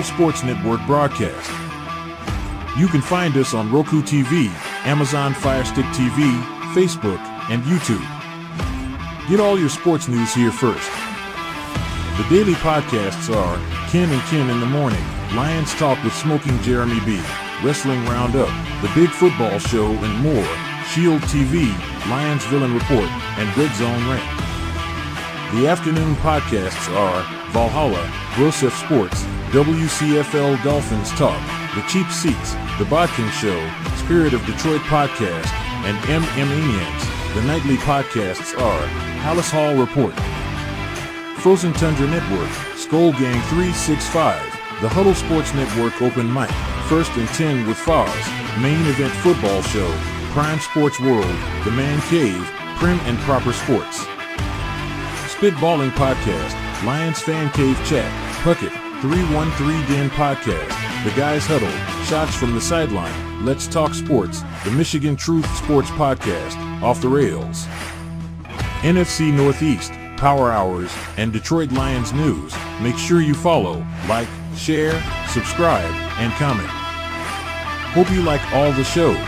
Sports Network broadcast. You can find us on Roku TV, Amazon Fire Stick TV, Facebook, and YouTube. Get all your sports news here first. The daily podcasts are Ken and Ken in the Morning, Lions Talk with Smoking Jeremy B, Wrestling Roundup, The Big Football Show, and more, Shield TV, Lions Villain Report, and Red Zone Rant. The afternoon podcasts are Valhalla, Grosef Sports, WCFL Dolphins Talk, The Cheap Seats, The Bodkin Show, Spirit of Detroit Podcast, and Maniacs. The nightly podcasts are Palace Hall Report, Frozen Tundra Network, Skull Gang 365, The Huddle Sports Network Open Mic, First and 10 with Foz, Main Event Football Show, Prime Sports World, The Man Cave, Prim and Proper Sports. Spitballing Podcast, Lions Fan Cave Chat, Puckett, 313 Den Podcast, The Guys Huddle, Shots from the Sideline, Let's Talk Sports, The Michigan Truth Sports Podcast, Off the Rails, NFC Northeast, Power Hours, and Detroit Lions News. Make sure you follow, like, share, subscribe, and comment. Hope you like all the shows.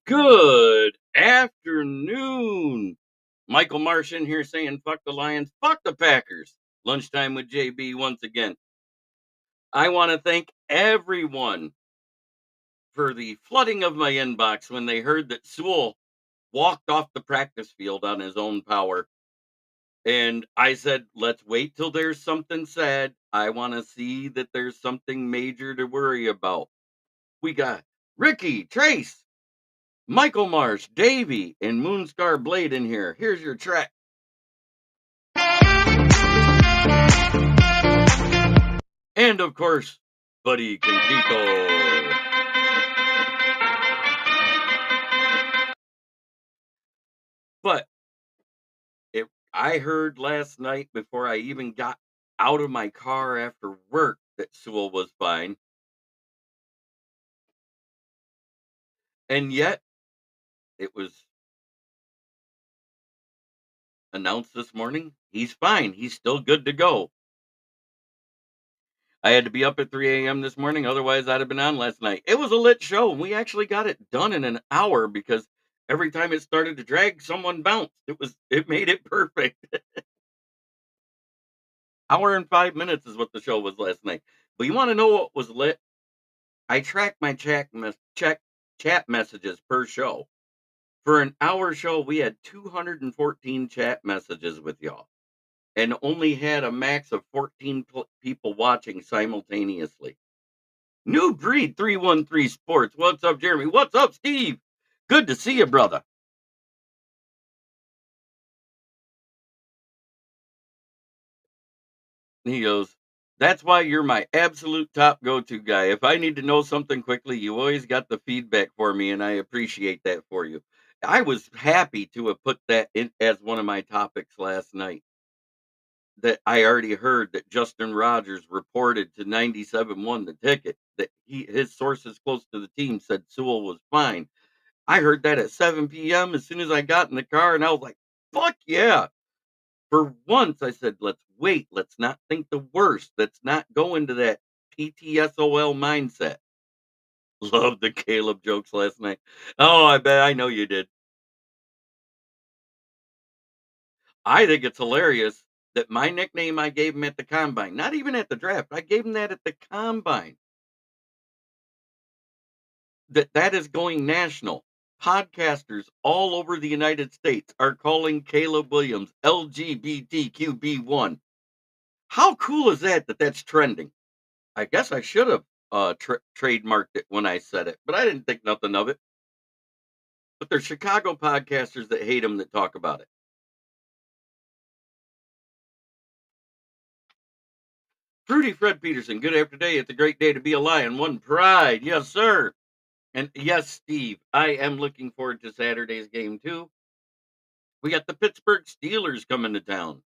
Good afternoon. Michael Marsh in here saying, fuck the Lions, fuck the Packers. Lunchtime with JB once again. I want to thank everyone for the flooding of my inbox when they heard that Sewell walked off the practice field on his own power. And I said, let's wait till there's something said. I want to see that there's something major to worry about. We got Ricky, Trace, Michael Marsh, Davey, and Moonscar Blade in here. Here's your track. And of course, Buddy Quintito. But I heard last night before I even got out of my car after work that Sewell was fine. And yet, it was announced this morning, he's fine. He's still good to go. I had to be up at 3 a.m. this morning. Otherwise, I'd have been on last night. It was a lit show. And we actually got it done in an hour because every time it started to drag, someone bounced. It made it perfect. Hour and 5 minutes is what the show was last night. But you want to know what was lit? I tracked my chat messages per show. For an hour show, we had 214 chat messages with y'all and only had a max of 14 people watching simultaneously. New Breed 313 Sports. What's up, Jeremy? What's up, Steve? Good to see you, brother. He goes, that's why you're my absolute top go-to guy. If I need to know something quickly, you always got the feedback for me, and I appreciate that for you. I was happy to have put that in as one of my topics last night. That I already heard that Justin Rogers reported to 97.1 the ticket that his sources close to the team said Sewell was fine. I heard that at 7 p.m. as soon as I got in the car, and I was like, fuck yeah. For once, I said, let's wait. Let's not think the worst. Let's not go into that PTSOL mindset. Love the Caleb jokes last night. Oh, I bet I know you did. I think it's hilarious that my nickname I gave him at the combine, not even at the draft, I gave him that at the combine. That is going national. Podcasters all over the United States are calling Caleb Williams LGBTQB1. How cool is that that's trending? I guess I should have trademarked it when I said it, but I didn't think nothing of it. But there's Chicago podcasters that hate him that talk about it. Fruity Fred Peterson, good after day. It's a great day to be a Lion. One pride. Yes, sir. And yes, Steve, I am looking forward to Saturday's game too. We got the Pittsburgh Steelers coming to town.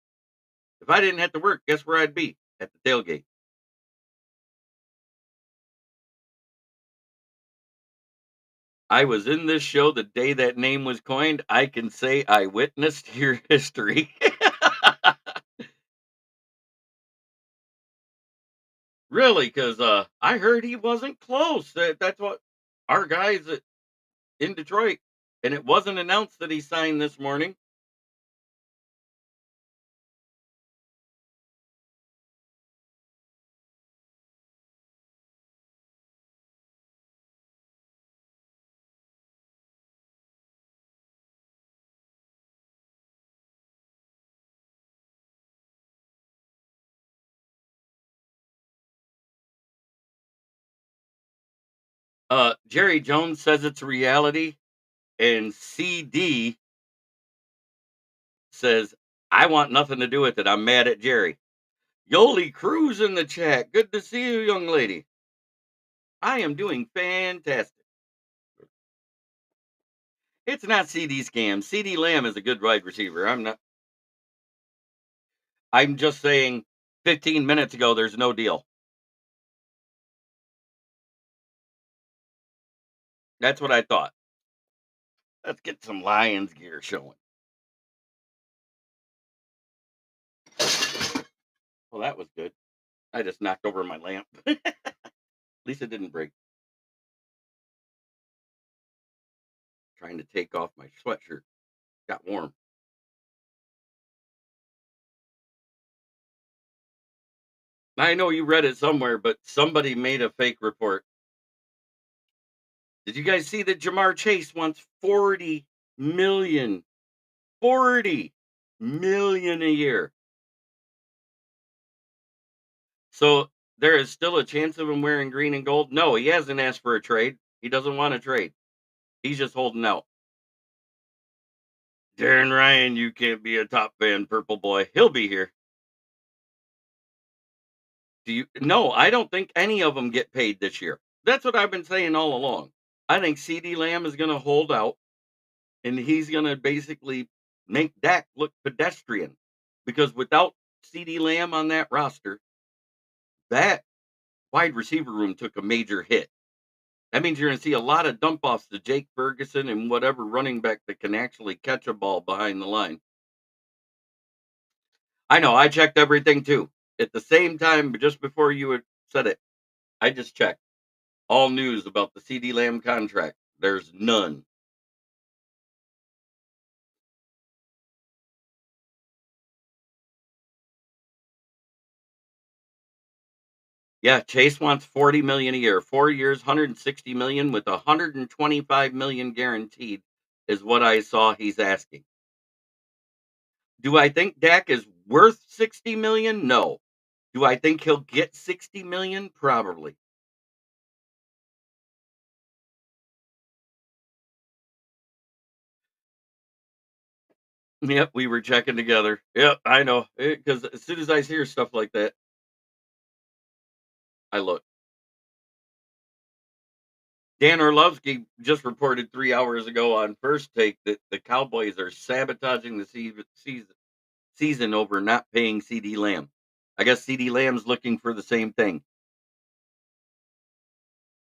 If I didn't have to work, guess where I'd be? At the tailgate. I was in this show the day that name was coined. I can say I witnessed your history. Really, because I heard he wasn't close. That's what our guys in Detroit, and it wasn't announced that he signed this morning. Jerry Jones says it's a reality, and CD says, I want nothing to do with it. I'm mad at Jerry. Yoli Cruz in the chat. Good to see you, young lady. I am doing fantastic. It's not CD scam. CD Lamb is a good wide receiver. I'm just saying 15 minutes ago there's no deal. That's what I thought. Let's get some Lions gear showing. Well, that was good. I just knocked over my lamp. At least it didn't break. Trying to take off my sweatshirt. Got warm. I know you read it somewhere, but somebody made a fake report. Did you guys see that Jamar Chase wants 40 million? 40 million a year. So there is still a chance of him wearing green and gold? No, he hasn't asked for a trade. He doesn't want a trade. He's just holding out. Darren Ryan, you can't be a top fan, purple boy. He'll be here. Do you? No, I don't think any of them get paid this year. That's what I've been saying all along. I think CD Lamb is going to hold out, and he's going to basically make Dak look pedestrian because without CD Lamb on that roster, that wide receiver room took a major hit. That means you're going to see a lot of dump offs to Jake Ferguson and whatever running back that can actually catch a ball behind the line. I know, I checked everything too. At the same time, just before you had said it, I just checked all news about the CD Lamb contract. There's none. Yeah, Chase wants 40 million a year, 4 years, 160 million with 125 million guaranteed is what I saw he's asking. Do I think Dak is worth 60 million? No. Do I think he'll get 60 million? Probably. Yep, we were checking together. Yep, I know. Because as soon as I hear stuff like that, I look. Dan Orlovsky just reported 3 hours ago on First Take that the Cowboys are sabotaging the season over not paying CD Lamb. I guess CD Lamb's looking for the same thing.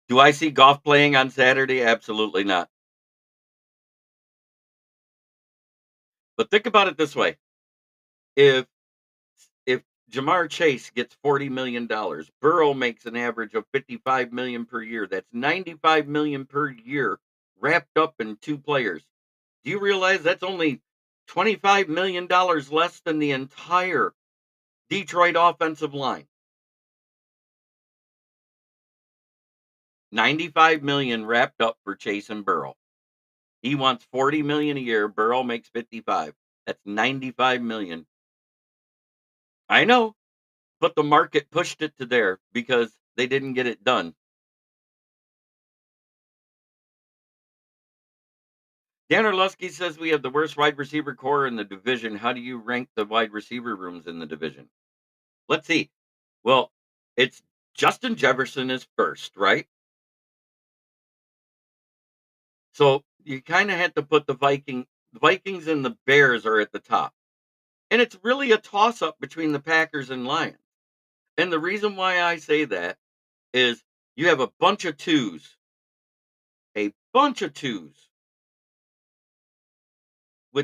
Do I see golf playing on Saturday? Absolutely not. But think about it this way: if if Jamar Chase gets $40 million, Burrow makes an average of 55 million per year. That's 95 million per year wrapped up in two players. Do you realize that's only $25 million less than the entire Detroit offensive line? 95 million wrapped up for Chase and Burrow. He wants 40 million a year. Burrow makes 55. That's 95 million. I know, but the market pushed it to there because they didn't get it done. Dan Orlovsky says we have the worst wide receiver core in the division. How do you rank the wide receiver rooms in the division? Let's see. Well, it's Justin Jefferson is first, right? So you kind of had to put the Vikings and the Bears are at the top. And it's really a toss up between the Packers and Lions. And the reason why I say that is you have a bunch of twos with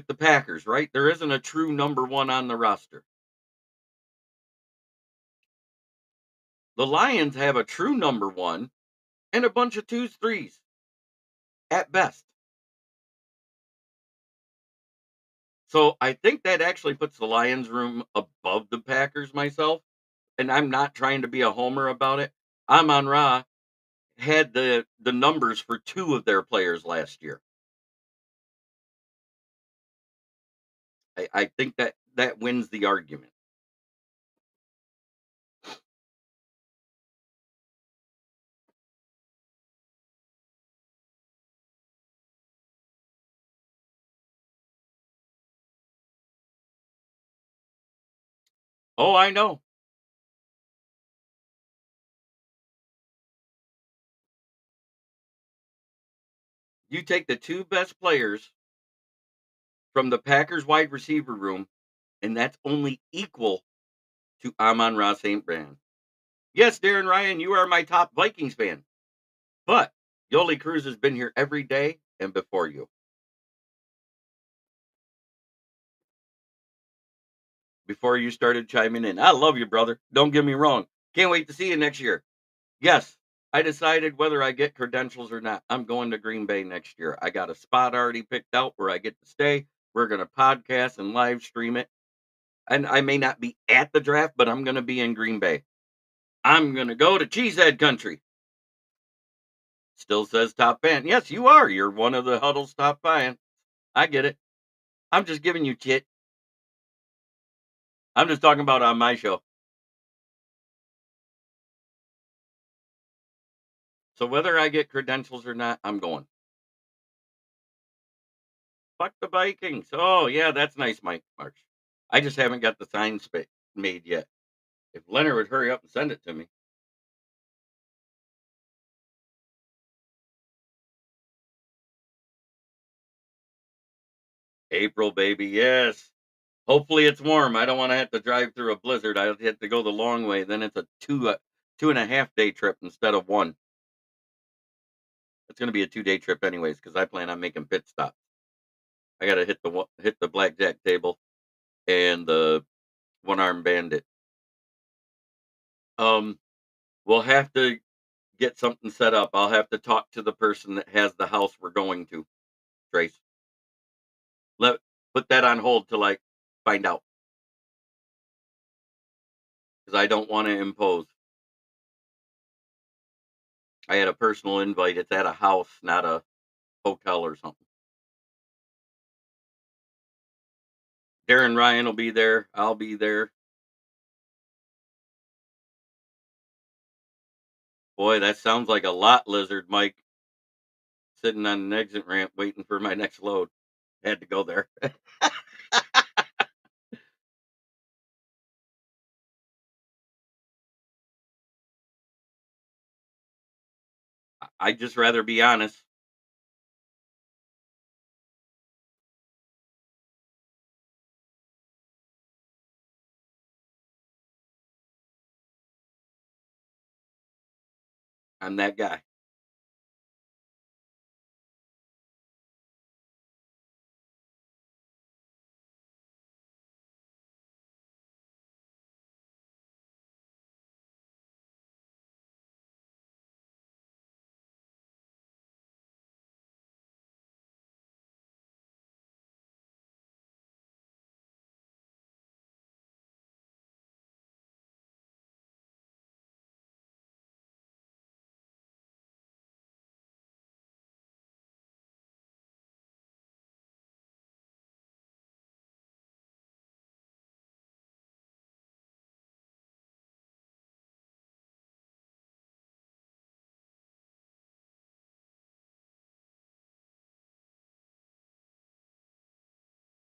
the Packers, right? There isn't a true number one on the roster. The Lions have a true number one and a bunch of twos, threes at best. So I think that actually puts the Lions room above the Packers myself. And I'm not trying to be a homer about it. Amon Ra had the numbers for two of their players last year. I think that that wins the argument. Oh, I know. You take the two best players from the Packers wide receiver room, and that's only equal to Amon Ra St. Brown. Yes, Darren Ryan, you are my top Vikings fan, but Yoli Cruz has been here every day and before you. Before you started chiming in. I love you, brother. Don't get me wrong. Can't wait to see you next year. Yes, I decided whether I get credentials or not. I'm going to Green Bay next year. I got a spot already picked out where I get to stay. We're going to podcast and live stream it. And I may not be at the draft, but I'm going to be in Green Bay. I'm going to go to Cheesehead Country. Still says top fan. Yes, you are. You're one of the Huddle's top fan. I get it. I'm just giving you shit. I'm just talking about on my show. So whether I get credentials or not, I'm going. Fuck the Vikings. Oh, yeah, that's nice, Mike March. I just haven't got the sign made yet. If Leonard would hurry up and send it to me. April, baby, yes. Hopefully it's warm. I don't want to have to drive through a blizzard. I have to go the long way. Then it's a 2.5 day trip instead of one. It's going to be a 2 day trip anyways because I plan on making pit stops. I got to hit the blackjack table and the one arm bandit. Um, we'll have to get something set up. I'll have to talk to the person that has the house we're going to. Trace, let put that on hold till I find out because I don't want to impose. I had a personal invite. It's at a house, not a hotel or something. Darren Ryan will be there. I'll be there. Boy, that sounds like a lot, Lizard Mike. Sitting on an exit ramp waiting for my next load. Had to go there. I'd just rather be honest. I'm that guy.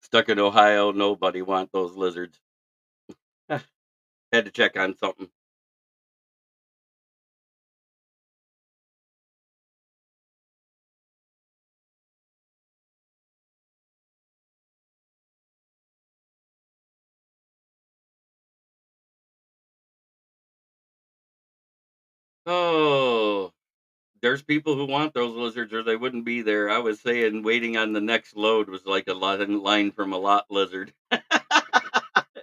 Stuck in Ohio, nobody want those lizards. Had to check on something. Oh, there's people who want those lizards or they wouldn't be there. I was saying waiting on the next load was like a line from a lot lizard.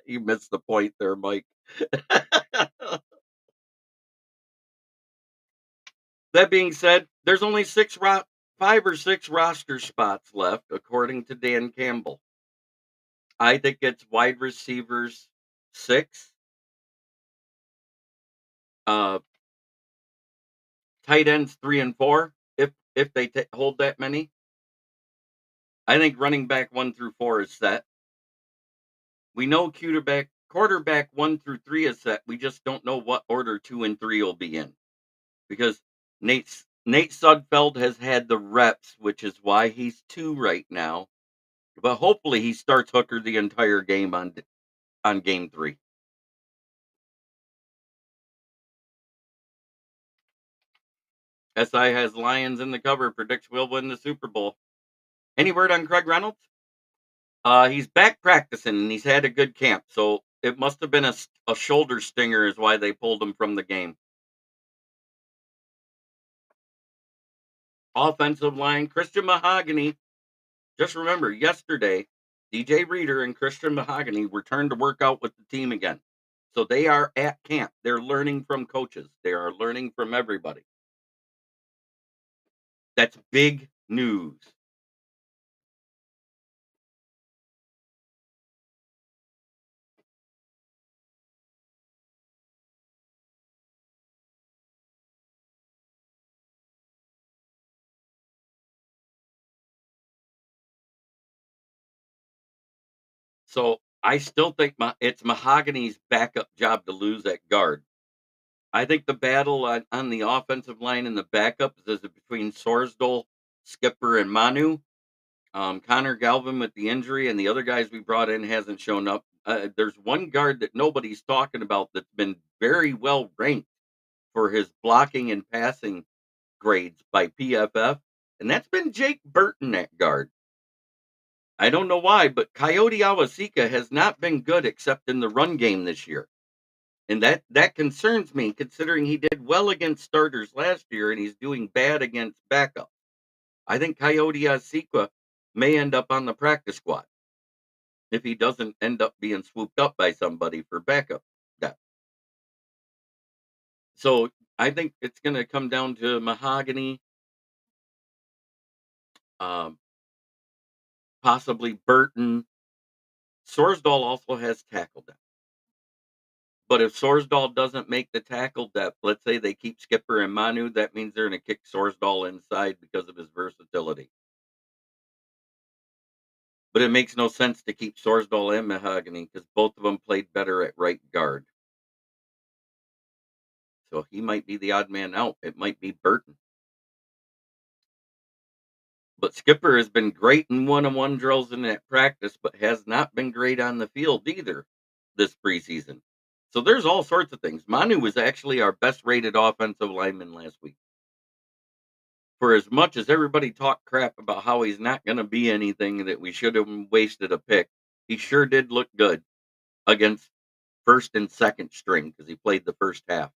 You missed the point there, Mike. That being said, there's only 5 or 6 roster spots left, according to Dan Campbell. I think it's wide receivers 6, uh, tight ends 3 and 4, if they hold that many. I think running back 1 through 4 is set. We know quarterback 1 through 3 is set. We just don't know what order 2 and 3 will be in because Nate Sudfeld has had the reps, which is why he's 2 right now. But hopefully he starts Hooker the entire game on game 3. SI has Lions in the cover, predicts we'll win the Super Bowl. Any word on Craig Reynolds? He's back practicing and he's had a good camp, so it must have been a shoulder stinger is why they pulled him from the game. Offensive line, Christian Mahogany. Just remember, yesterday, DJ Reader and Christian Mahogany returned to work out with the team again. So they are at camp. They're learning from coaches. They are learning from everybody. That's big news. So I still think it's Mahogany's backup job to lose at guard. I think the battle on the offensive line and the backups is between Sorsdal, Skipper, and Manu. Connor Galvin with the injury and the other guys we brought in hasn't shown up. There's one guard that nobody's talking about that's been very well ranked for his blocking and passing grades by PFF, and that's been Jake Burton at guard. I don't know why, but Coyote Awasika has not been good except in the run game this year. And that concerns me considering he did well against starters last year and he's doing bad against backup. I think Coyote Awasika may end up on the practice squad if he doesn't end up being swooped up by somebody for backup depth. So I think it's going to come down to Mahogany, um, possibly Burton. Sorsdal also has tackle depth. But if Sorsdal doesn't make the tackle depth, let's say they keep Skipper and Manu, that means they're going to kick Sorsdal inside because of his versatility. But it makes no sense to keep Sorsdal and Mahogany because both of them played better at right guard. So he might be the odd man out. It might be Burton. But Skipper has been great in one-on-one drills and at practice, but has not been great on the field either this preseason. So there's all sorts of things. Manu was actually our best rated offensive lineman last week. For as much as everybody talked crap about how he's not going to be anything, that we should have wasted a pick, he sure did look good against first and second string because he played the first half.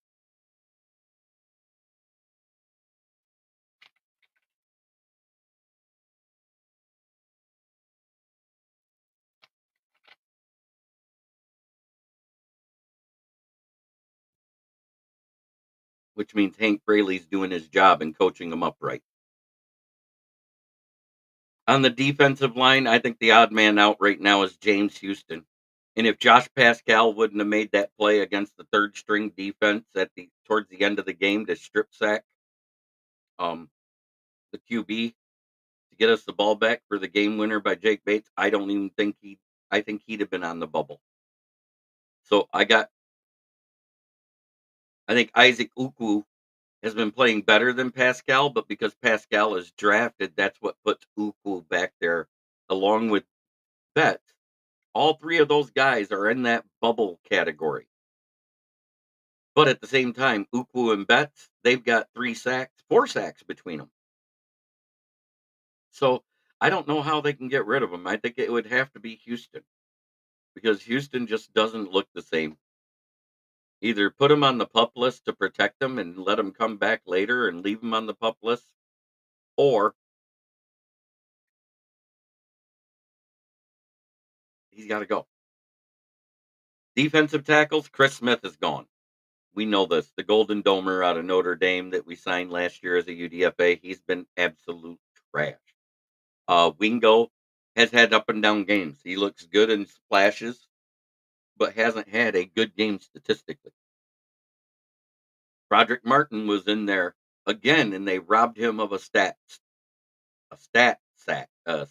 Which means Hank Braley's doing his job and coaching them up right. On the defensive line, I think the odd man out right now is James Houston. And if Josh Pascal wouldn't have made that play against the third string defense towards the end of the game to strip sack the QB to get us the ball back for the game winner by Jake Bates, I don't even think I think he'd have been on the bubble. So I think Isaac Ukwu has been playing better than Pascal, but because Pascal is drafted, that's what puts Ukwu back there along with Betts. All three of those guys are in that bubble category. But at the same time, Ukwu and Betts, they've got 4 sacks between them. So I don't know how they can get rid of them. I think it would have to be Houston because Houston just doesn't look the same. Either put him on the pup list to protect him and let him come back later and leave him on the pup list, or he's got to go. Defensive tackles, Chris Smith is gone. We know this. The Golden Domer out of Notre Dame that we signed last year as a UDFA, he's been absolute trash. Wingo has had up and down games. He looks good in splashes, but hasn't had a good game statistically. Broderick Martin was in there again, and they robbed him of a stat sack, a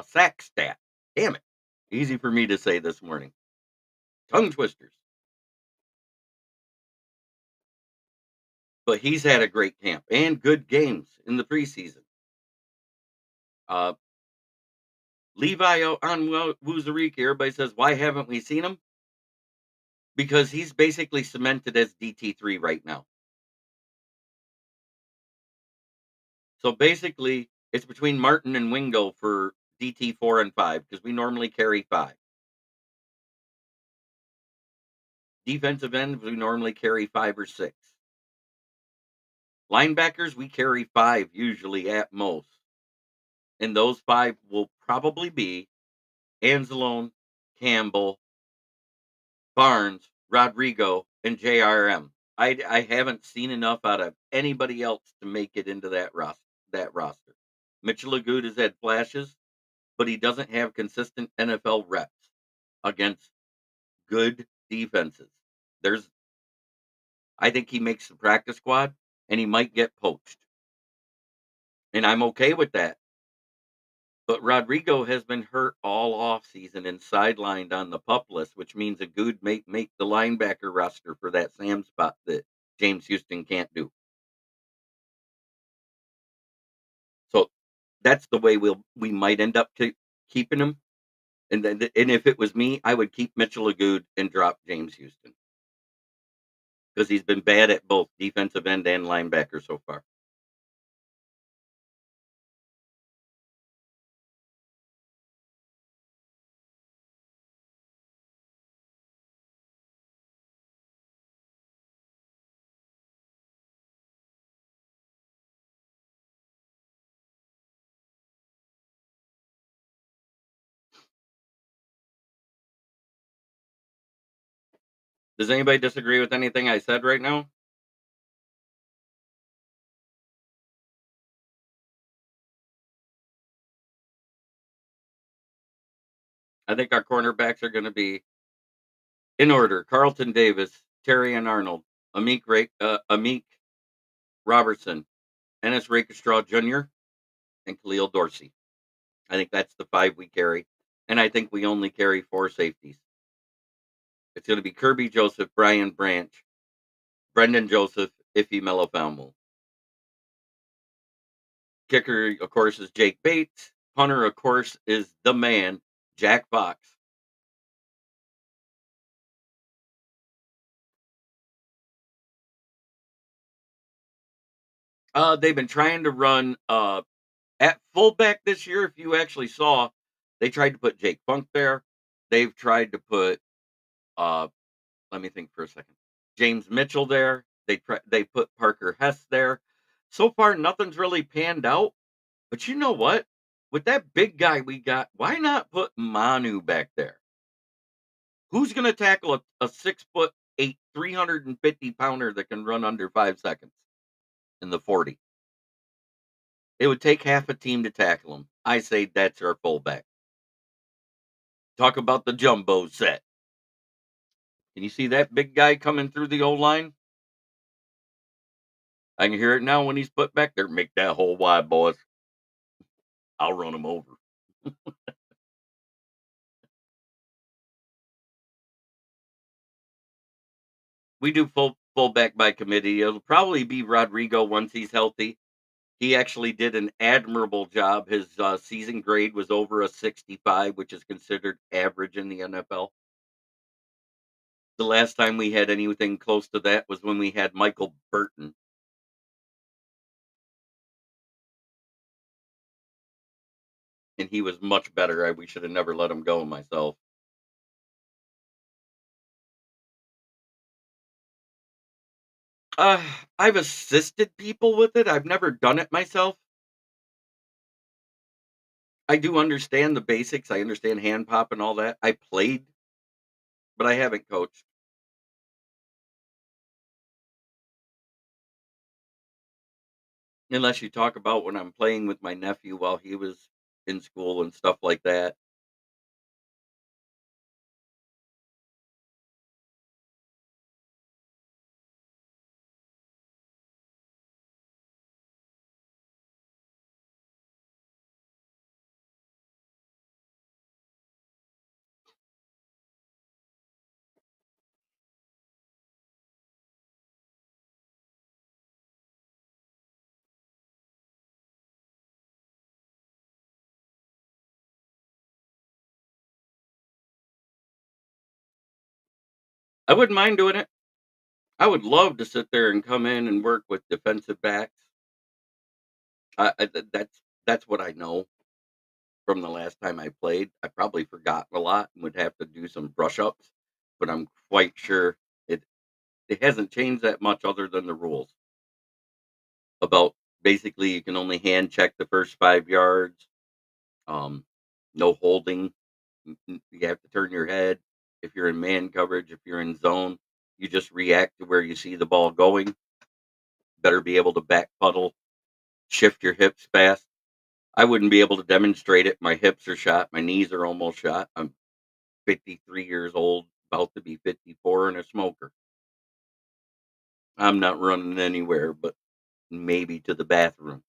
sack stat. Damn it. Easy for me to say this morning. Tongue twisters. But he's had a great camp and good games in the preseason. Uh, Levi on Wuzariki, everybody says, why haven't we seen him? Because he's basically cemented as DT3 right now. So basically, it's between Martin and Wingo for DT4 and 5 because we normally carry 5. Defensive ends, we normally carry 5 or 6. Linebackers, we carry 5 usually at most. And those 5 will probably be Anzalone, Campbell, Barnes, Rodrigo, and JRM. I haven't seen enough out of anybody else to make it into that roster. Mitchell Agood has had flashes, but he doesn't have consistent NFL reps against good defenses. I think he makes the practice squad, and he might get poached, and I'm okay with that. But Rodrigo has been hurt all off season and sidelined on the pup list, which means Agood may make the linebacker roster for that Sam spot that James Houston can't do. So that's the way we might end up keeping him. And if it was me, I would keep Mitchell Agood and drop James Houston because he's been bad at both defensive end and linebacker so far. Does anybody disagree with anything I said right now? I think our cornerbacks are going to be in order: Carlton Davis, Terry and Arnold, Amik Robertson, Ennis Rakestraw Jr., and Khalil Dorsey. I think that's the 5 we carry, and I think we only carry 4 safeties. It's going to be Kirby Joseph, Brian Branch, Brendan Joseph, Iffy Melifalmo. Kicker, of course, is Jake Bates. Punter, of course, is the man, Jack Fox. They've been trying to run at fullback this year. If you actually saw, they tried to put Jake Funk there. They've tried to put uh, let me think for a second. James Mitchell there. They put Parker Hess there. So far, nothing's really panned out. But you know what? With that big guy we got, why not put Manu back there? Who's going to tackle a 6'8", 350-pounder that can run under 5 seconds in the 40? It would take half a team to tackle him. I say that's our fullback. Talk about the jumbo set. Can you see that big guy coming through the old line? I can hear it now when he's put back there. Make that hole wide, boys. I'll run him over. We do fullback by committee. It'll probably be Rodrigo once he's healthy. He actually did an admirable job. His season grade was over a 65, which is considered average in the NFL. The last time we had anything close to that was when we had Michael Burton. And he was much better. We should have never let him go myself. Uh, I've assisted people with it. I've never done it myself. I do understand the basics. I understand hand pop and all that. I played, but I haven't coached. Unless you talk about when I'm playing with my nephew while he was in school and stuff like that. I wouldn't mind doing it. I would love to sit there and come in and work with defensive backs. That's what I know from the last time I played. I probably forgotten a lot and would have to do some brush ups, but I'm quite sure it it hasn't changed that much other than the rules about basically you can only hand check the first 5 yards. Um, no holding. You have to turn your head if you're in man coverage. If you're in zone, you just react to where you see the ball going. Better be able to back puddle, shift your hips fast. I wouldn't be able to demonstrate it. My hips are shot. My knees are almost shot. I'm 53 years old, about to be 54, and a smoker. I'm not running anywhere but maybe to the bathroom.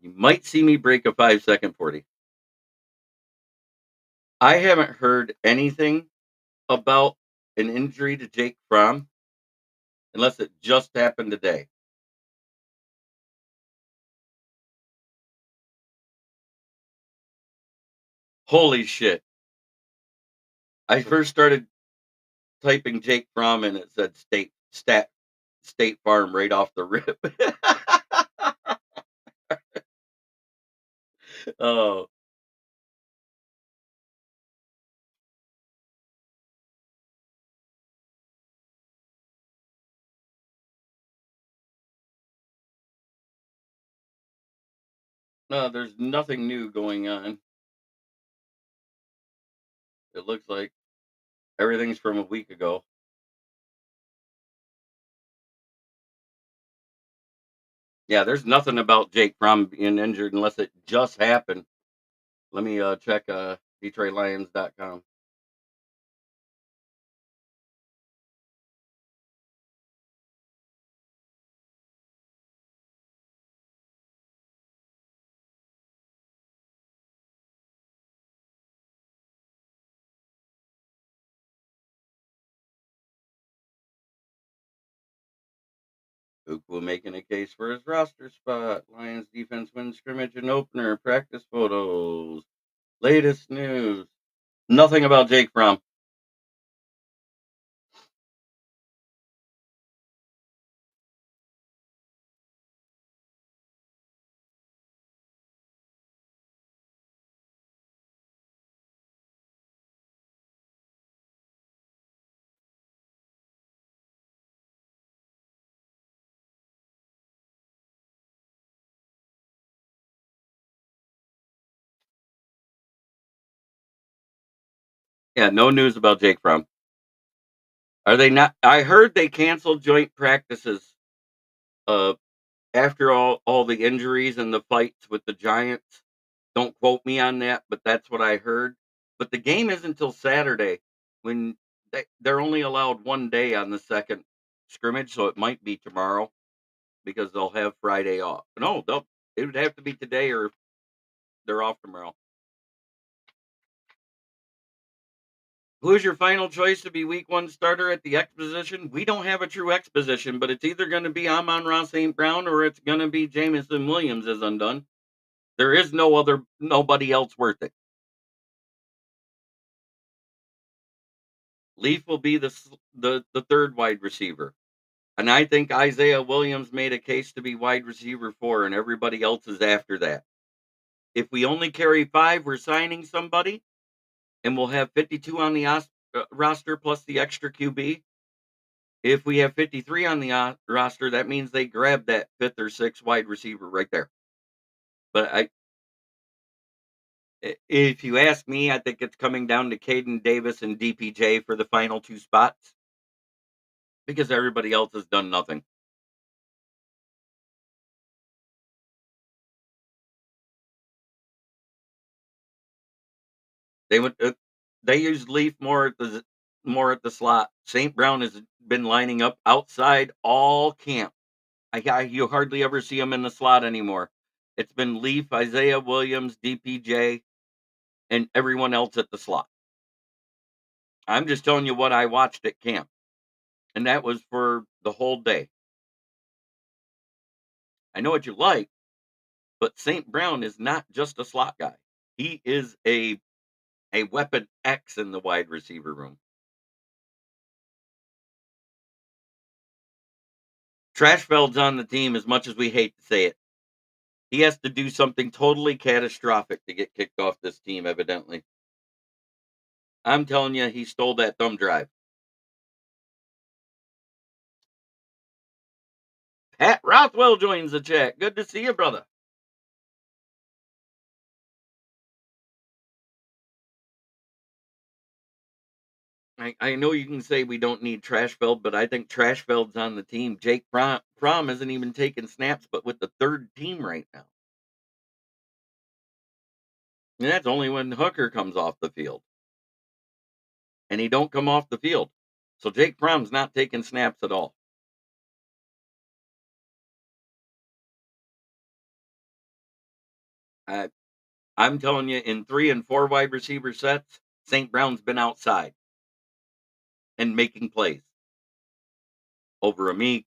You might see me break a 5-second 40. I haven't heard anything about an injury to Jake Fromm unless it just happened today. Holy shit. I first started typing Jake Fromm and it said State Farm right off the rip. Oh, no, there's nothing new going on. It looks like everything's from a week ago. Yeah, there's nothing about Jake Fromm being injured unless it just happened. Let me check DetroitLions.com. Ukwu making a case for his roster spot. Lions defense wins scrimmage and opener. Practice photos. Latest news. Nothing about Jake Fromm. Yeah, no news about Jake Fromm. Are they not? I heard they canceled joint practices uh, after all the injuries and the fights with the Giants. Don't quote me on that, but that's what I heard. But the game isn't until Saturday when they're only allowed 1 day on the second scrimmage, so it might be tomorrow because they'll have Friday off. No, it would have to be today or they're off tomorrow. Who is your final choice to be week one starter at the X position? We don't have a true X position, but it's either going to be Amon-Ra St. Brown or it's going to be Jamison Williams is undone. There is nobody else worth it. Leaf will be the third wide receiver. And I think Isaiah Williams made a case to be wide receiver 4, and everybody else is after that. If we only carry 5, we're signing somebody, and we'll have 52 on the roster plus the extra QB. If we have 53 on the roster, that means they grab that 5th or 6th wide receiver right there. But if you ask me, I think it's coming down to Caden Davis and DPJ for the final 2 spots. because everybody else has done nothing. They went. They used Leaf more at the slot. St. Brown has been lining up outside all camp. You hardly ever see him in the slot anymore. It's been Leaf, Isaiah Williams, DPJ, and everyone else at the slot. I'm just telling you what I watched at camp, and that was for the whole day. I know what you like, but St. Brown is not just a slot guy. He is a weapon X in the wide receiver room. Trashfeld's on the team as much as we hate to say it. He has to do something totally catastrophic to get kicked off this team, evidently. I'm telling you, he stole that thumb drive. Pat Rothwell joins the chat. Good to see you, brother. I know you can say we don't need Trashfeld, but I think Trashfeld's on the team. Jake Fromm isn't even taking snaps, but with the third team right now. And that's only when Hooker comes off the field. And he don't come off the field. So Jake Fromm's not taking snaps at all. I, I'm telling you, in 3 and 4 wide receiver sets, St. Brown's been outside and making plays over Amik,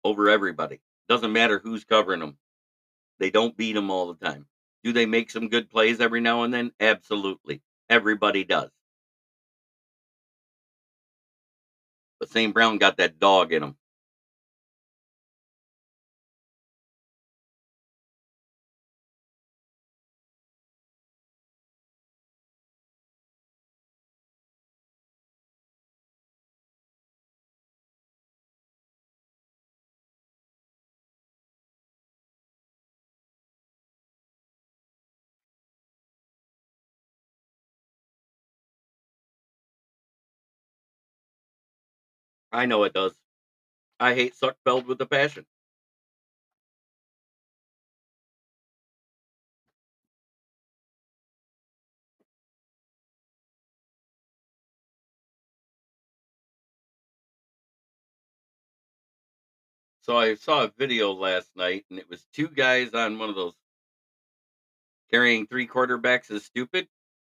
over everybody. Doesn't matter who's covering them. They don't beat them all the time. Do they make some good plays every now and then? Absolutely. Everybody does. But St. Brown got that dog in him. I know it does. I hate Suckfeld with a passion. So I saw a video last night, and it was 2 guys on one of those carrying 3 quarterbacks is stupid.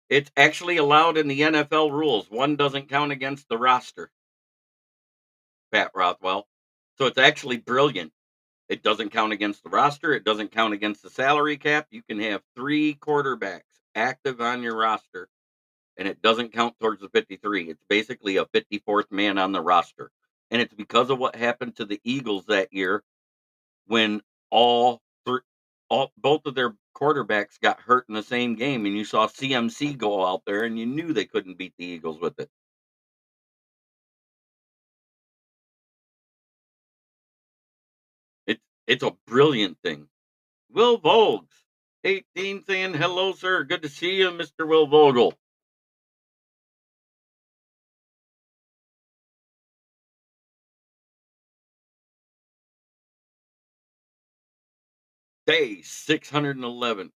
It's actually allowed in the NFL rules. One doesn't count against the roster, Pat Rothwell. So it's actually brilliant. It doesn't count against the roster. It doesn't count against the salary cap. You can have 3 quarterbacks active on your roster, and it doesn't count towards the 53. It's basically a 54th man on the roster. And it's because of what happened to the Eagles that year when all three, all both of their quarterbacks got hurt in the same game, and you saw CMC go out there, and you knew they couldn't beat the Eagles with it. It's a brilliant thing. Will Vogues, 18, saying hello, sir. Good to see you, Mr. Will Vogel. Day 611.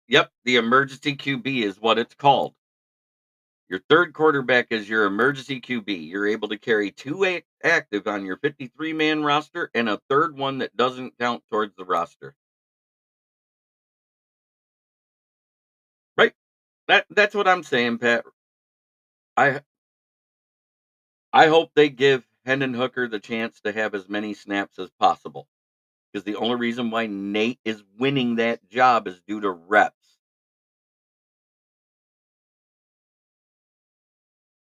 Yep, the emergency QB is what it's called. Your third quarterback is your emergency QB. You're able to carry 2 active on your 53-man roster and a third one that doesn't count towards the roster. Right? That's what I'm saying, Pat. I I hope they give Hendon Hooker the chance to have as many snaps as possible. Because the only reason why Nate is winning that job is due to reps.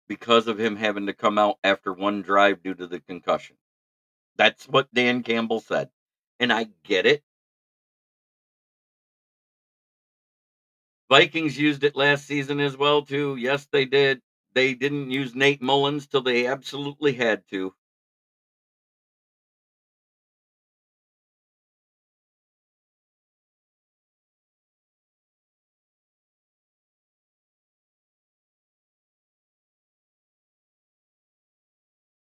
Because of him having to come out after one drive due to the concussion. That's what Dan Campbell said. And I get it. Vikings used it last season as well too. Yes, they did. They didn't use Nate Mullins till they absolutely had to.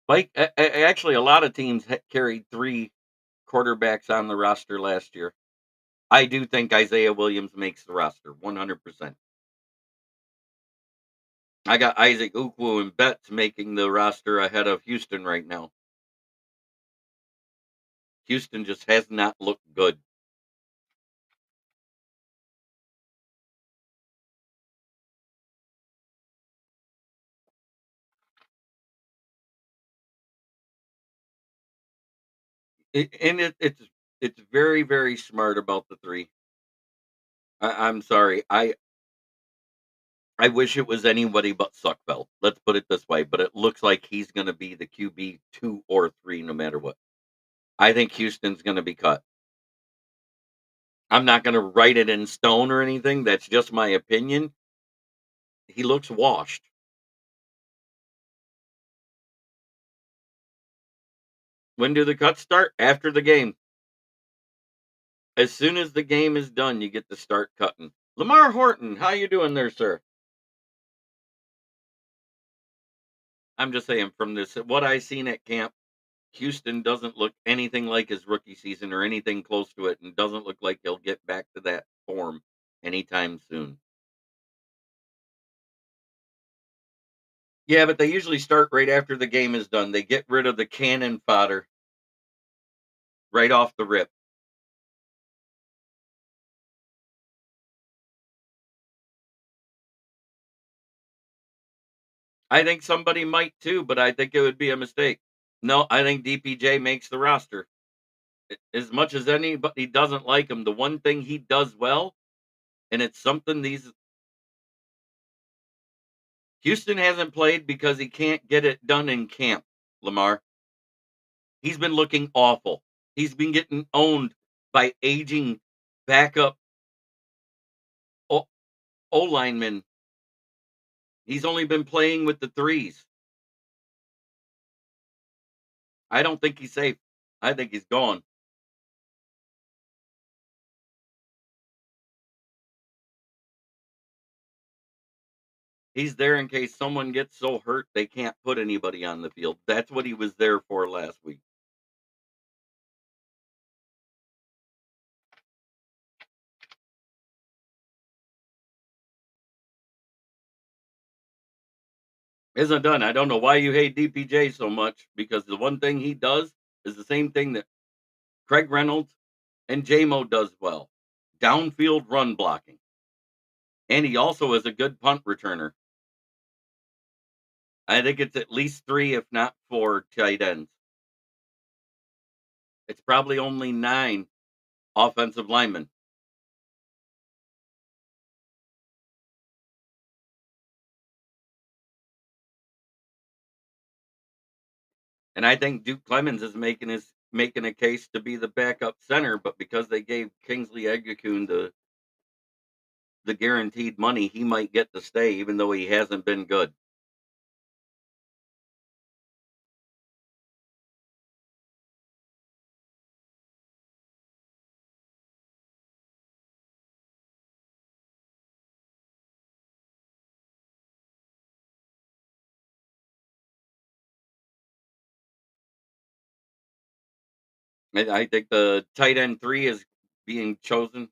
Actually, a lot of teams carried 3 quarterbacks on the roster last year. I do think Isaiah Williams makes the roster 100%. I got Isaac Ukwu and Betts making the roster ahead of Houston right now. Houston just has not looked good. It's very, very smart about the 3. I'm sorry. I wish it was anybody but Suckbelt. Let's put it this way, but it looks like he's gonna be the QB 2 or 3 no matter what. I think Houston's gonna be cut. I'm not gonna write it in stone or anything. That's just my opinion. He looks washed. When do the cuts start? After the game. As soon as the game is done, you get to start cutting. Lamar Horton, how you doing there, sir? I'm just saying from this what I seen at camp, Houston doesn't look anything like his rookie season or anything close to it, and doesn't look like he'll get back to that form anytime soon. Yeah, but they usually start right after the game is done. They get rid of the cannon fodder right off the rip. I think somebody might too, but I think it would be a mistake. No, I think DPJ makes the roster. As much as anybody doesn't like him, the one thing he does well, and it's something these Houston hasn't played because he can't get it done in camp, Lamar. He's been looking awful. He's been getting owned by aging backup O linemen. He's only been playing with the threes. I don't think he's safe. I think he's gone. He's there in case someone gets so hurt they can't put anybody on the field. That's what he was there for last week. Isn't done. I don't know why you hate DPJ so much because the one thing he does is the same thing that Craig Reynolds and JMO does well. Downfield run blocking. And he also is a good punt returner. I think it's at least 3, if not 4 tight ends. It's probably only 9 offensive linemen. And I think Duke Clemens is making a case to be the backup center, but because they gave Kingsley Egakun the guaranteed money, he might get to stay even though he hasn't been good. I think the tight end 3 is being chosen.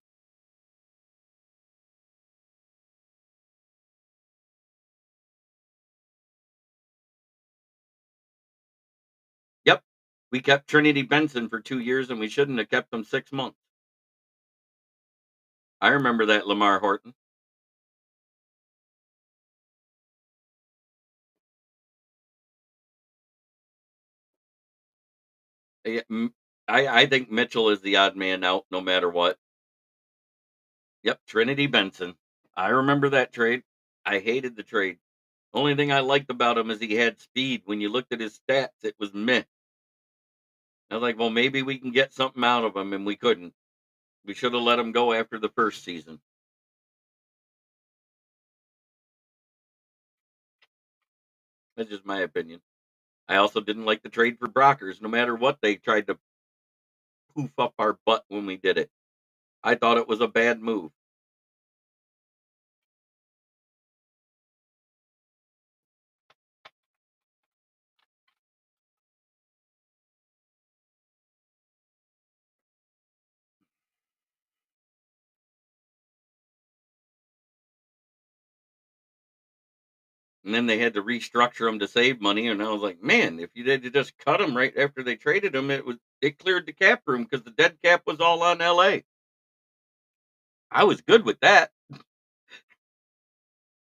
Yep. We kept Trinity Benson for 2 years and we shouldn't have kept him 6 months. I remember that, Lamar Horton. Yeah, I think Mitchell is the odd man out no matter what. Yep, Trinity Benson. I remember that trade. I hated the trade. Only thing I liked about him is he had speed. When you looked at his stats, it was meh. I was like, well, maybe we can get something out of him, and we couldn't. We should have let him go after the first season. That's just my opinion. I also didn't like the trade for Brockers, no matter what they tried to poof up our butt when we did it. I thought it was a bad move. And then they had to restructure them to save money, and I was like, "Man, if you did just cut them right after they traded them, it cleared the cap room because the dead cap was all on LA." I was good with that.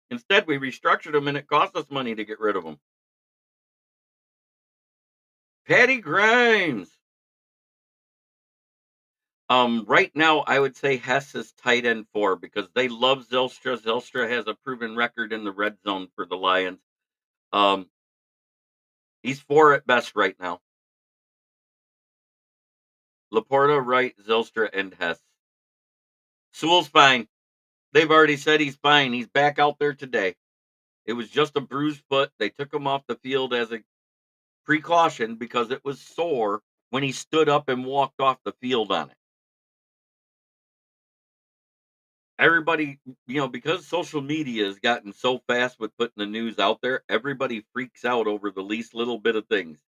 Instead, we restructured them, and it cost us money to get rid of them. Patty Grimes. Right now, I would say Hess is tight end 4 because they love Zylstra. Zylstra has a proven record in the red zone for the Lions. Um, he's 4 at best right now. Laporta, Wright, Zylstra, and Hess. Sewell's fine. They've already said he's fine. He's back out there today. It was just a bruised foot. They took him off the field as a precaution because it was sore when he stood up and walked off the field on it. Everybody, because social media has gotten so fast with putting the news out there, everybody freaks out over the least little bit of things.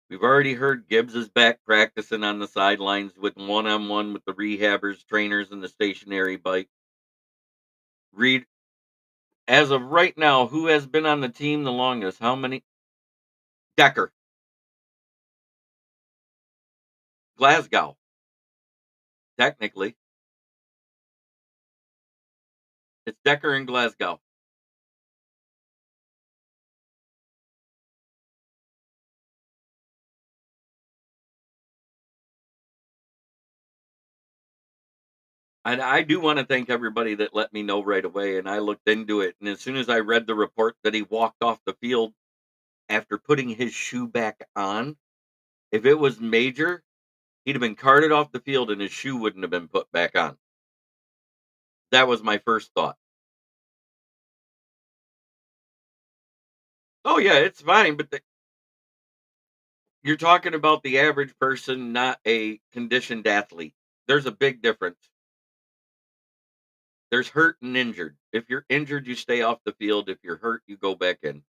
We've already heard Gibbs is back practicing on the sidelines with one-on-one with the rehabbers, trainers, and the stationary bike. Reed, as of right now, who has been on the team the longest? How many? Decker, Glasgow, technically. It's Decker in Glasgow. And I do want to thank everybody that let me know right away. And I looked into it. And as soon as I read the report that he walked off the field after putting his shoe back on, if it was major, he'd have been carted off the field and his shoe wouldn't have been put back on. That was my first thought. Oh, yeah, it's fine. But you're talking about the average person, not a conditioned athlete. There's a big difference. There's hurt and injured. If you're injured, you stay off the field. If you're hurt, you go back in.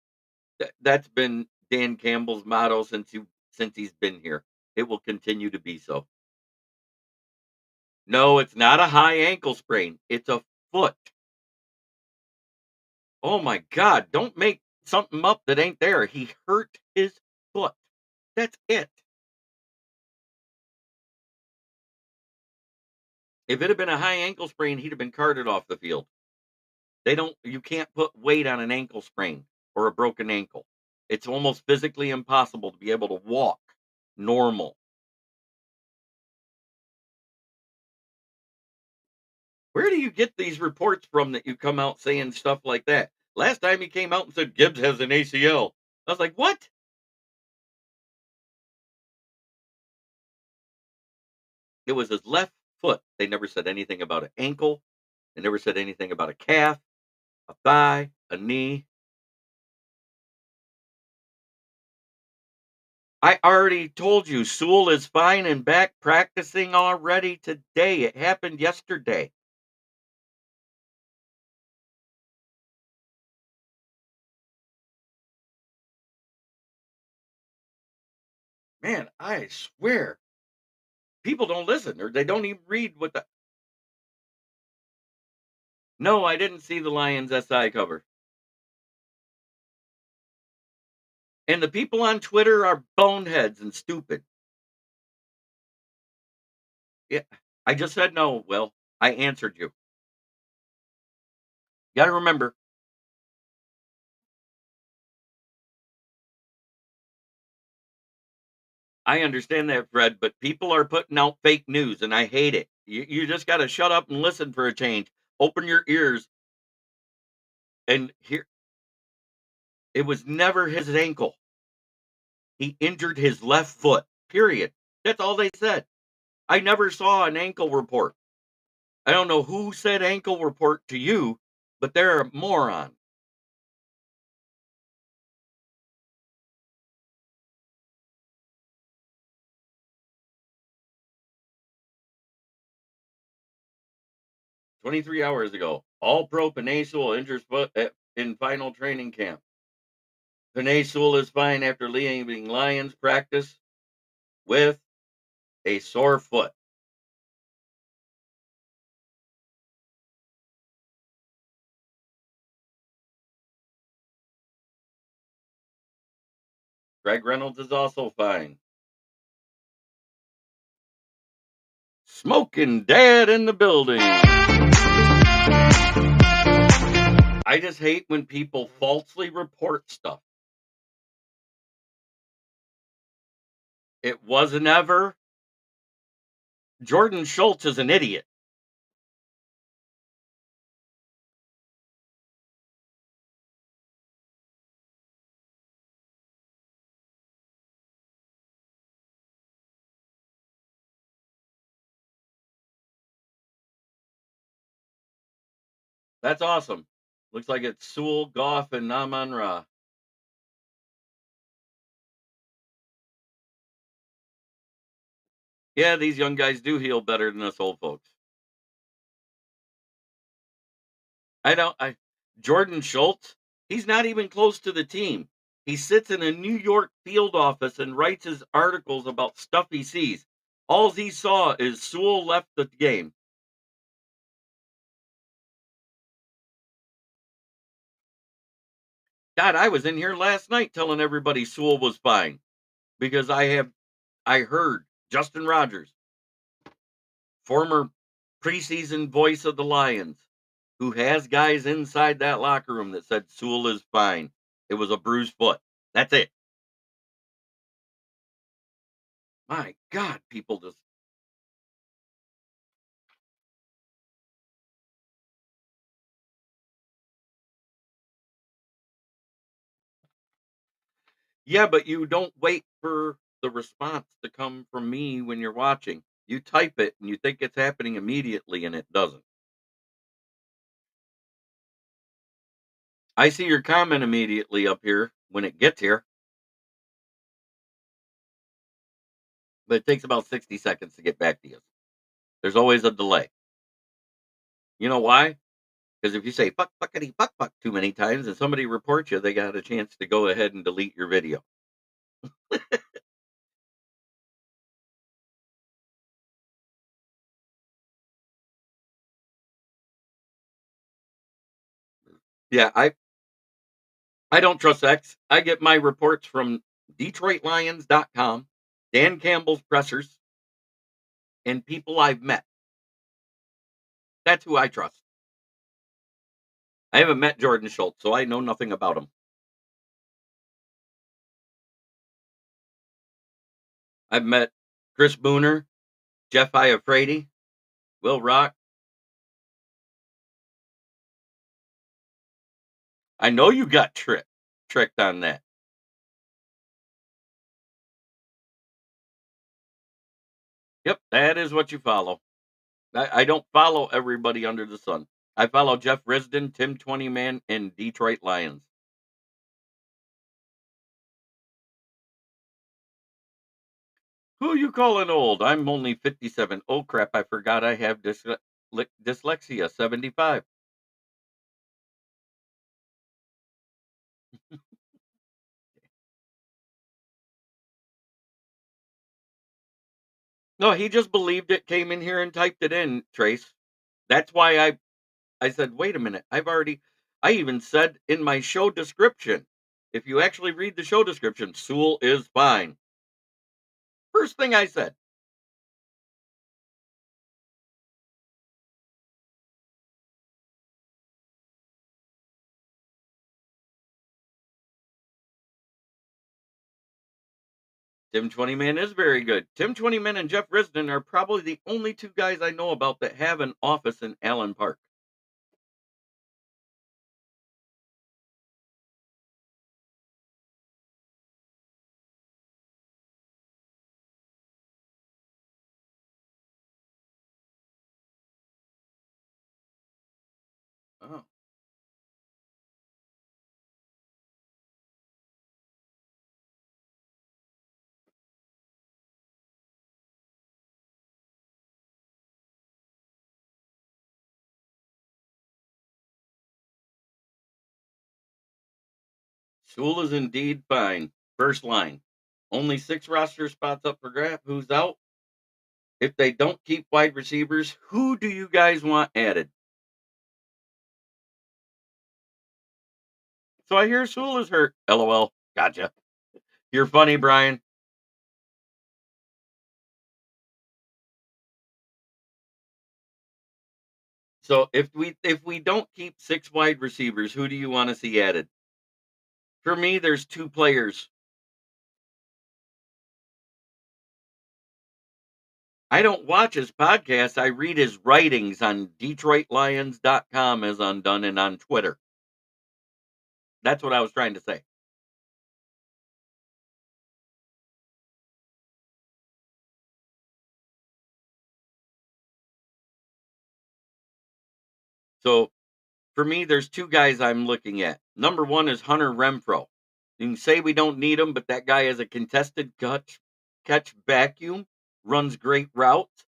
That's been Dan Campbell's motto since he's been here. It will continue to be so. No, it's not a high ankle sprain. It's a foot. Oh my God! Don't make something up that ain't there. He hurt his foot. That's it. If it had been a high ankle sprain, he'd have been carted off the field. They don't. You can't put weight on an ankle sprain or a broken ankle. It's almost physically impossible to be able to walk normal. Where do you get these reports from that you come out saying stuff like that? Last time he came out and said Gibbs has an ACL. I was like, what? It was his left foot. They never said anything about an ankle. They never said anything about a calf, a thigh, a knee. I already told you Sewell is fine and back practicing already today. It happened yesterday. Man, I swear people don't listen or they don't even read what the. No, I didn't see the Lions SI cover. And the people on Twitter are boneheads and stupid. Yeah, I just said no. Well, I answered you. You got to remember, I understand that, Fred, but people are putting out fake news, and I hate it. You just got to shut up and listen for a change. Open your ears and hear. It was never his ankle. He injured his left foot. Period. That's all they said. I never saw an ankle report. I don't know who said ankle report to you, but they're a moron. 23 hours ago, all pro Panay Sewell injures foot in final training camp. Panay Sewell is fine after leaving Lions practice with a sore foot. Greg Reynolds is also fine. Smoking Dad in the building. I just hate when people falsely report stuff. It wasn't ever. Jordan Schultz is an idiot. That's awesome. Looks like it's Sewell, Goff, and Naman Ra. Yeah, these young guys do heal better than us old folks. I don't. I Jordan Schultz. He's not even close to the team. He sits in a New York field office and writes his articles about stuff he sees. All he saw is Sewell left the game. God, I was in here last night telling everybody Sewell was fine because I heard Justin Rogers, former preseason voice of the Lions, who has guys inside that locker room that said Sewell is fine. It was a bruised foot. That's it. My God, people just yeah, but you don't wait for the response to come from me when you're watching. You type it and you think it's happening immediately and it doesn't. I see your comment immediately up here when it gets here, but it takes about 60 seconds to get back to you. There's always a delay. You know why? Because if you say fuck, fuckity, fuck, fuck too many times and somebody reports you, they got a chance to go ahead and delete your video. Yeah, I don't trust X. I get my reports from DetroitLions.com, Dan Campbell's pressers, and people I've met. That's who I trust. I haven't met Jordan Schultz, so I know nothing about him. I've met Chris Booner, Jeff Iafrate, Will Rock. I know you got tricked on that. Yep, that is what you follow. I don't follow everybody under the sun. I follow Jeff Risden, Tim Twentyman, and Detroit Lions. Who you calling old? I'm only 57. Oh crap! I forgot I have dyslexia. 75. No, he just believed it. Came in here and typed it in. Trace. That's why I said, wait a minute. I even said in my show description, if you actually read the show description, Sewell is fine. First thing I said. Tim Twentyman is very good. Tim Twentyman and Jeff Risden are probably the only two guys I know about that have an office in Allen Park. Oh. Sewell is indeed fine. First line. Only 6 roster spots up for grab. Who's out? If they don't keep wide receivers, who do you guys want added? So I hear Sewell is hurt. LOL. Gotcha. You're funny, Brian. So if we don't keep 6 wide receivers, who do you wanna see added? For me, there's 2 players. I don't watch his podcast, I read his writings on DetroitLions.com as Undone and on Twitter. That's what I was trying to say. So, for me, there's 2 guys I'm looking at. Number 1 is Hunter Renfrow. You can say we don't need him, but that guy is a contested catch vacuum, runs great routes.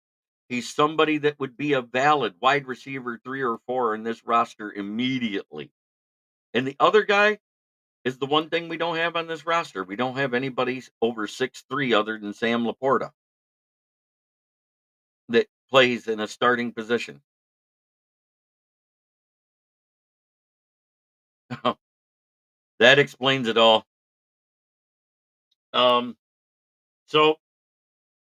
He's somebody that would be a valid wide receiver 3 or 4 in this roster immediately. And the other guy is the one thing we don't have on this roster. We don't have anybody over 6'3" other than Sam Laporta that plays in a starting position. That explains it all. Um, so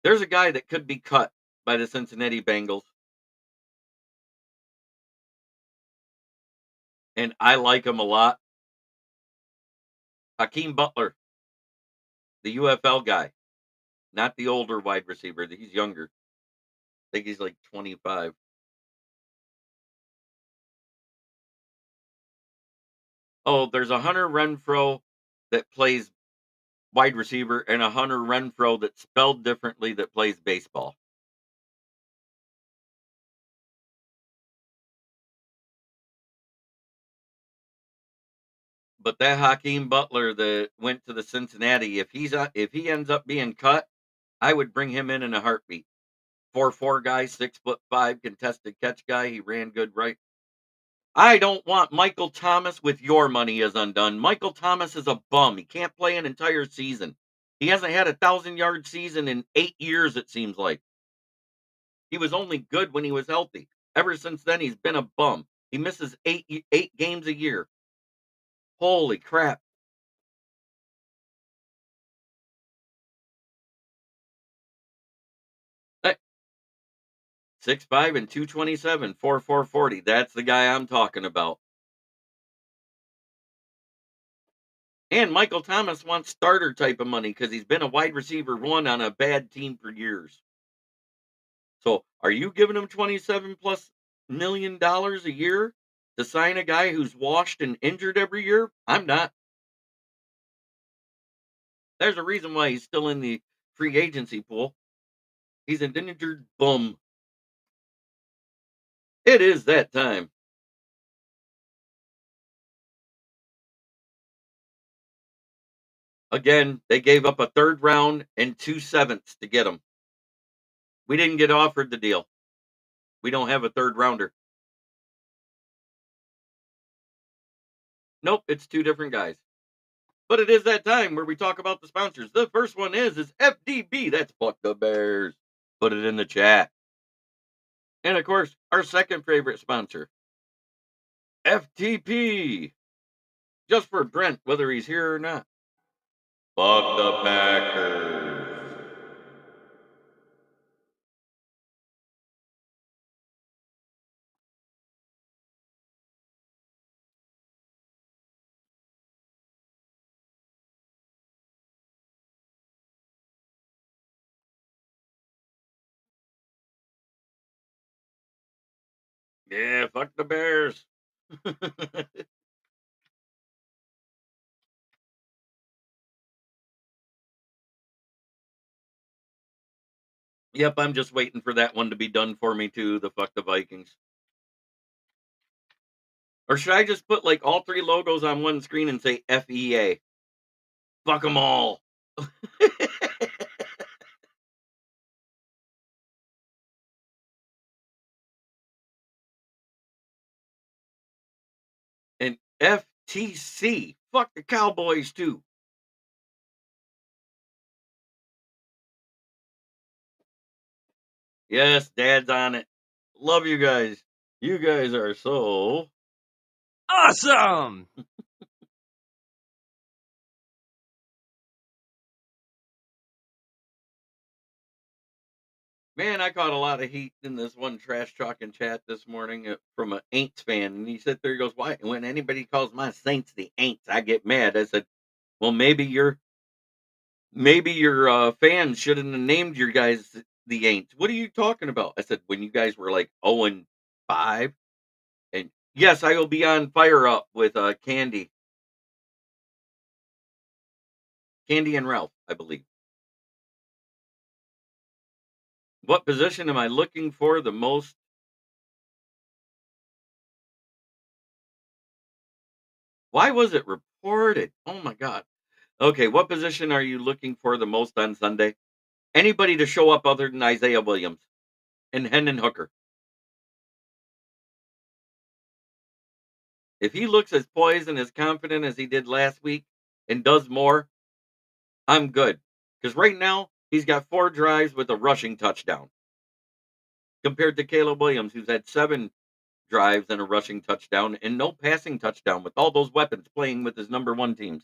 there's a guy that could be cut by the Cincinnati Bengals, and I like him a lot. Hakeem Butler, the UFL guy, not the older wide receiver. He's younger. I think he's like 25. Oh, there's a Hunter Renfro that plays wide receiver and a Hunter Renfro that's spelled differently that plays baseball. But that Hakeem Butler that went to the Cincinnati, if he ends up being cut, I would bring him in a heartbeat. 4'4" guy, 6'5" contested catch guy. He ran good right. I don't want Michael Thomas with your money as Undone. Michael Thomas is a bum. He can't play an entire season. He hasn't had a 1,000-yard season in 8 years, it seems like. He was only good when he was healthy. Ever since then, he's been a bum. He misses eight games a year. Holy crap. Hey, 6'5" and 227, 4.40. That's the guy I'm talking about. And Michael Thomas wants starter type of money because he's been a wide receiver 1 on a bad team for years. So are you giving him 27 plus $1 million a year to sign a guy who's washed and injured every year? I'm not. There's a reason why he's still in the free agency pool. He's an injured bum. It is that time. Again, they gave up a third round and 2 sevenths to get him. We didn't get offered the deal. We don't have a third rounder. Nope, it's 2 different guys. But it is that time where we talk about the sponsors. The first one is FDB. That's Fuck the Bears. Put it in the chat. And of course, our second favorite sponsor, FTP. Just for Brent, whether he's here or not. Fuck the Packers. Yeah, fuck the Bears. Yep, I'm just waiting for that one to be done for me too. The fuck the Vikings. Or should I just put like all 3 logos on one screen and say FEA? Fuck them all. And FTC. Fuck the Cowboys too. Yes, Dad's on it. Love you guys. You guys are so Awesome Man, I caught a lot of heat in this one trash talking chat this morning from an Aints fan, and he said there he goes, "Why when anybody calls my Saints the Aints, I get mad." I said, "Well, maybe your fans shouldn't have named your guys the Aints." "What are you talking about?" I said, "When you guys were like 0-5, and yes, I will be on Fire Up with Candy and Ralph, I believe." What position am I looking for the most? Why was it reported? Oh my god. Okay, what position are you looking for the most on Sunday? Anybody to show up other than Isaiah Williams and Hendon Hooker. If he looks as poised and as confident as he did last week and does more, I'm good. Because right now, he's got 4 drives with a rushing touchdown compared to Caleb Williams, who's had 7 drives and a rushing touchdown and no passing touchdown with all those weapons playing with his number one teams.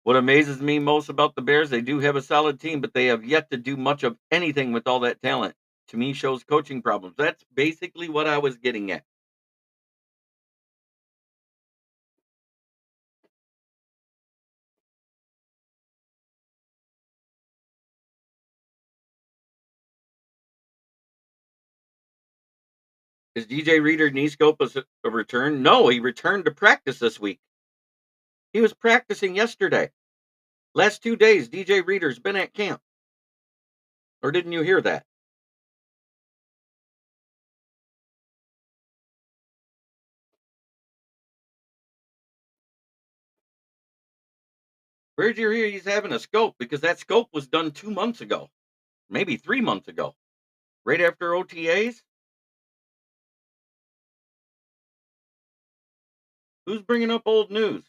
What amazes me most about the Bears, they do have a solid team, but they have yet to do much of anything with all that talent. To me, shows coaching problems. That's basically what I was getting at. Is DJ Reader knee scope a return? No, he returned to practice this week. He was practicing yesterday. Last 2 days, DJ Reader's been at camp. Or didn't you hear that? Where'd you hear he's having a scope? Because that scope was done 2 months ago, maybe 3 months ago, right after OTAs. Who's bringing up old news?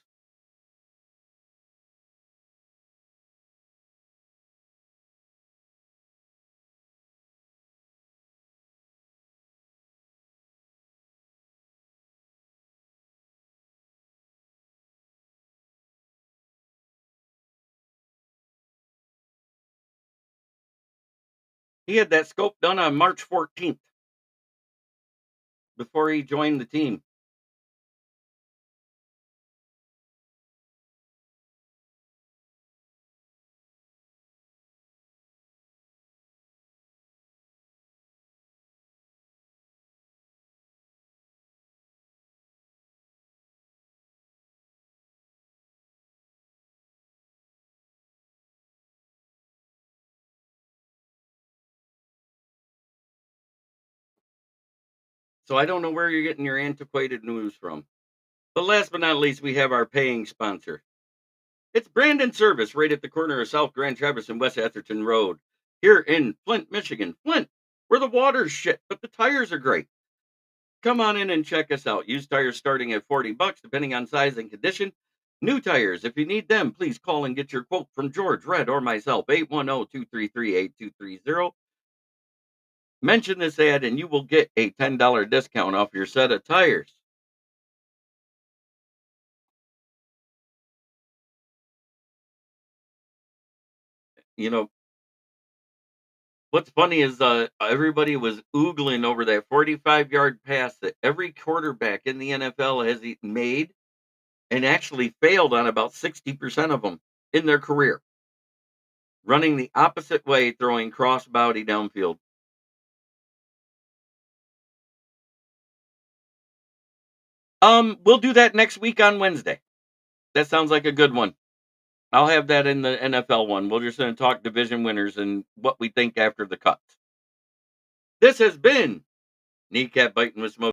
He had that scope done on March 14th before he joined the team. So I don't know where you're getting your antiquated news from. But last but not least, we have our paying sponsor. It's Brandon Service right at the corner of South Grand Traverse and West Atherton Road here in Flint, Michigan. Flint, where the water's shit, but the tires are great. Come on in and check us out. Used tires starting at $40, depending on size and condition. New tires, if you need them, please call and get your quote from George, Red, or myself, 810-233-8230. Mention this ad and you will get a $10 discount off your set of tires. You know, what's funny is everybody was oogling over that 45-yard pass that every quarterback in the NFL has made and actually failed on about 60% of them in their career, running the opposite way, throwing crossbody downfield. We'll do that next week on Wednesday. That sounds like a good one. I'll have that in the NFL one. We're just going to talk division winners and what we think after the cuts. This has been Kneecap Biting with Smoke.